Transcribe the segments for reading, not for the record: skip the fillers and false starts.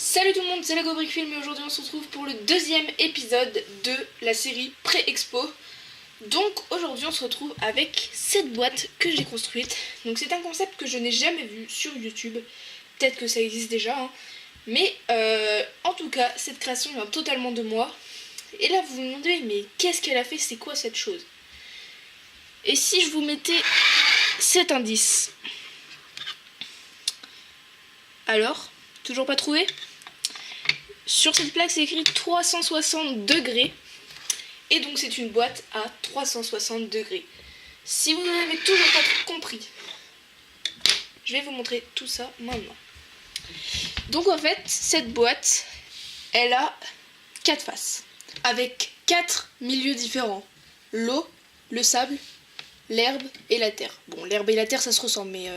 Salut tout le monde, c'est Lego Brick Film et aujourd'hui on se retrouve pour le deuxième épisode de la série Pré-Expo. Donc aujourd'hui on se retrouve avec cette boîte que j'ai construite. Donc c'est un concept que je n'ai jamais vu sur YouTube, peut-être que ça existe déjà, hein. Mais en tout cas cette création vient totalement de moi. Et là vous vous demandez mais qu'est-ce qu'elle a fait, c'est quoi cette chose? Et si je vous mettais cet indice? Alors, toujours pas trouvé? Sur cette plaque c'est écrit 360 degrés. Et donc c'est une boîte à 360 degrés. Si vous n'avez toujours pas compris, je vais vous montrer tout ça maintenant. Donc en fait cette boîte, elle a 4 faces. Avec 4 milieux différents. L'eau, le sable, l'herbe et la terre. Bon, l'herbe et la terre ça se ressemble mais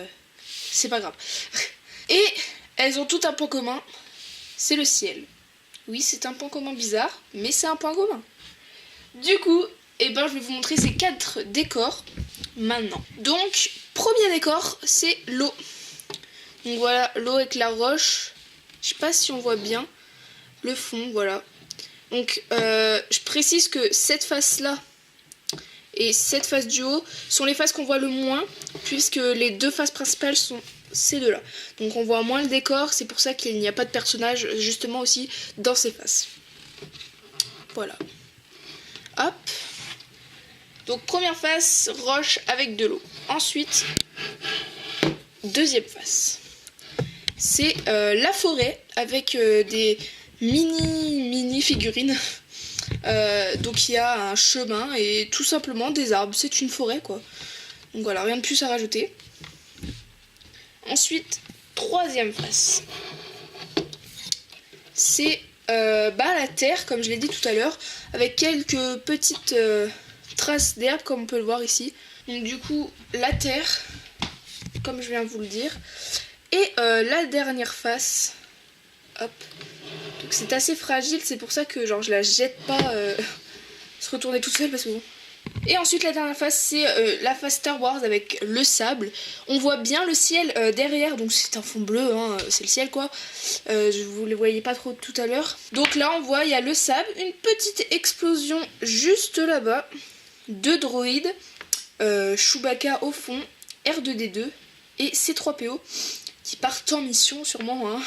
c'est pas grave. Et elles ont tout un point commun, c'est le ciel. Oui, c'est un point commun bizarre, mais c'est un point commun. Du coup, je vais vous montrer ces 4 décors maintenant. Donc, premier décor, c'est l'eau. Donc voilà, l'eau avec la roche. Je sais pas si on voit bien le fond, voilà. Donc, je précise que cette face-là et cette face du haut sont les faces qu'on voit le moins, puisque les 2 faces principales sont ces deux-là. Donc on voit moins le décor, c'est pour ça qu'il n'y a pas de personnage justement aussi dans ces faces. Voilà. Hop. Donc première face, roche avec de l'eau. Ensuite, deuxième face. C'est la forêt avec des mini figurines. Donc il y a un chemin et tout simplement des arbres. C'est une forêt quoi. Donc voilà, rien de plus à rajouter. Ensuite, troisième face. C'est la terre, comme je l'ai dit tout à l'heure, avec quelques petites traces d'herbe, comme on peut le voir ici. Donc du coup, la terre, comme je viens de vous le dire. Et la dernière face, hop. Donc c'est assez fragile, c'est pour ça que genre je la jette pas se retourner toute seule parce que bon. Et ensuite la dernière face c'est la face Star Wars avec le sable. On voit bien le ciel derrière, donc c'est un fond bleu, hein, c'est le ciel quoi. Vous ne le voyez pas trop tout à l'heure. Donc là on voit il y a le sable, une petite explosion juste là-bas, 2 droïdes, Chewbacca au fond, R2D2 et C3PO qui partent en mission sûrement, hein.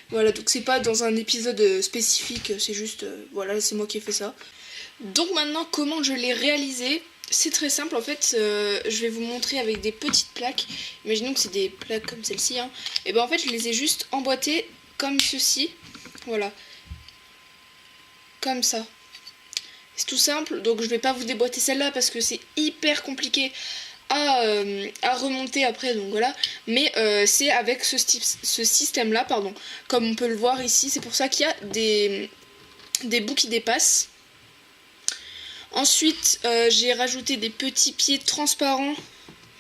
Voilà, donc c'est pas dans un épisode spécifique, c'est juste, voilà, c'est moi qui ai fait ça. Donc maintenant, comment je l'ai réalisé? C'est très simple, en fait, je vais vous montrer avec des petites plaques. Imaginons que c'est des plaques comme celle-ci, hein. Et en fait, je les ai juste emboîtées comme ceci, voilà. Comme ça. C'est tout simple, donc je vais pas vous déboîter celle-là parce que c'est hyper compliqué à remonter après, donc voilà. Mais c'est avec ce système là, pardon, comme on peut le voir ici. C'est pour ça qu'il y a des bouts qui dépassent. Ensuite j'ai rajouté des petits pieds transparents,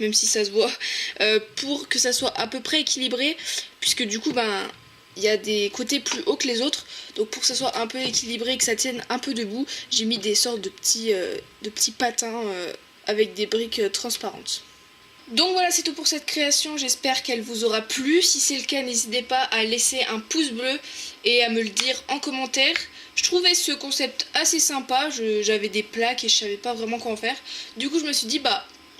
même si ça se voit, pour que ça soit à peu près équilibré, puisque du coup il y a des côtés plus hauts que les autres, donc pour que ça soit un peu équilibré et que ça tienne un peu debout, j'ai mis des sortes de petits patins avec des briques transparentes. Donc voilà, c'est tout pour cette création, j'espère qu'elle vous aura plu. Si c'est le cas, n'hésitez pas à laisser un pouce bleu et à me le dire en commentaire. Je trouvais ce concept assez sympa, j'avais des plaques et je savais pas vraiment quoi en faire. Du coup je me suis dit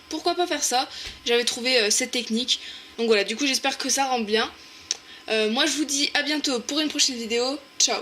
pourquoi pas faire ça. J'avais trouvé cette technique. Donc voilà, du coup j'espère que ça rend bien. Moi je vous dis à bientôt pour une prochaine vidéo. Ciao.